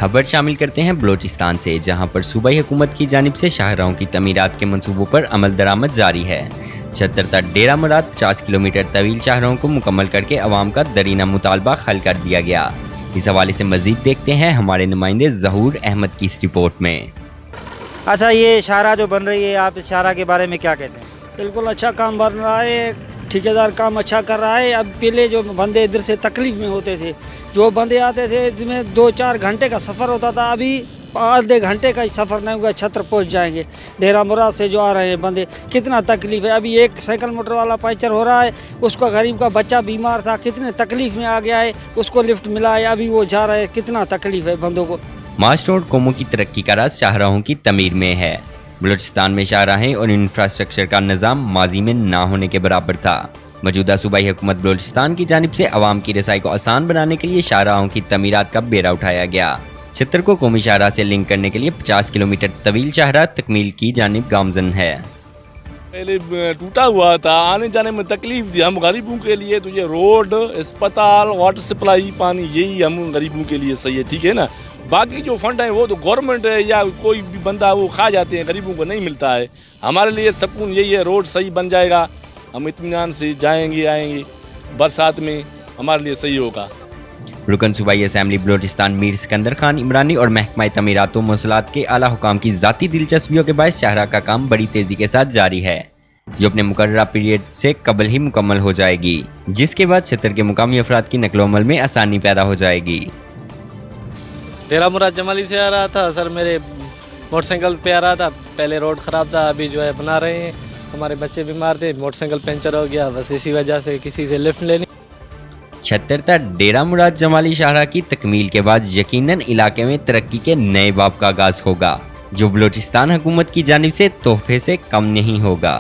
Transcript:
खबर शामिल करते हैं बलोचिस्तान से, जहां पर सूबाई हुकूमत की जानिब से शाहराहों की तमीरात के मंसूबों पर अमल दरामद जारी है। छतरता डेरा मुराद 50 किलोमीटर तवील शाहराहों को मुकम्मल करके अवाम का दरीना मुतालबा हल कर दिया गया। इस हवाले से मजीद देखते हैं हमारे नुमाइंदे जहूर अहमद की इस रिपोर्ट में। अच्छा, ये शाहरा जो बन रही है, आप इस शाहरा के बारे में क्या कहते हैं? बिल्कुल अच्छा काम बन रहा है, ठेकेदार काम अच्छा कर रहा है। अब पहले जो बंदे इधर से तकलीफ में होते थे, जो बंदे आते थे जिसमें 2-4 घंटे का सफ़र होता था, अभी आधे घंटे का ही सफ़र नहीं हुआ, छतर पहुंच जाएंगे। डेरा मुराद से जो आ रहे हैं बंदे, कितना तकलीफ है। अभी एक साइकिल मोटर वाला पंचर हो रहा है, उसका गरीब का बच्चा बीमार था, कितने तकलीफ में आ गया है, उसको लिफ्ट मिला है, अभी वो जा रहा है। कितना तकलीफ है बंदों को। मास्ट रोड कौमों की तरक्की का राज शाहराहों की तमीर में है। बलूचिस्तान में शाहराहें और इंफ्रास्ट्रक्चर का निज़ाम माजी में ना होने के बराबर था। मौजूदा सूबाई हुकूमत बलूचिस्तान की जानिब से अवाम की रसाई को आसान बनाने के लिए शाहराहों की तमीरात का बेड़ा उठाया गया। छतर को कौमी शाहरा से लिंक करने के लिए 50 किलोमीटर तवील शाहरा तकमील की जानिब गामजन है। पहले टूटा हुआ था, आने जाने में तकलीफ थी हम गरीबों के लिए। तो ये रोड, अस्पताल, वाटर सप्लाई, पानी, यही हम गरीबों के लिए सही है, ठीक है ना। बाकी जो फंड है वो तो गवर्नमेंट है या कोई भी बंदा वो खा जाते हैं, गरीबों को नहीं मिलता है। हमारे लिए सुकून यही है, रोड सही बन जाएगा, हम इत्मीनान से जाएंगे आएंगे, बरसात में हमारे लिए सही होगा। रुकन सूबाई असेंबली बलूचिस्तान मीर सिकंदर खान इमरानी और महकमा तमीरात व मौसूलात के आला हुकाम की ज़ाती दिलचस्पियों के बायस शाहरा का काम बड़ी तेज़ी के साथ जारी है, जो अपने मुकर्ररा पीरियड से कबल ही मुकम्मल हो जाएगी, जिसके बाद छतर के मुकामी अफराद की नकलो अमल में आसानी पैदा हो जाएगी। डेरा मुराद जमाली से आ रहा था सर, मेरे मोटरसाइकिल पे आ रहा था। पहले रोड ख़राब था, अभी जो है बना रहे हैं। हमारे बच्चे बीमार थे, मोटरसाइकिल पंचर हो गया, बस इसी वजह से किसी से लिफ्ट लेनी। छतरता डेरा मुराद जमाली शाहरा की तकमील के बाद यकीनन इलाके में तरक्की के नए बाब का आगाज होगा, जो बलूचिस्तान हुकूमत की जानिब से तोहफे से कम नहीं होगा।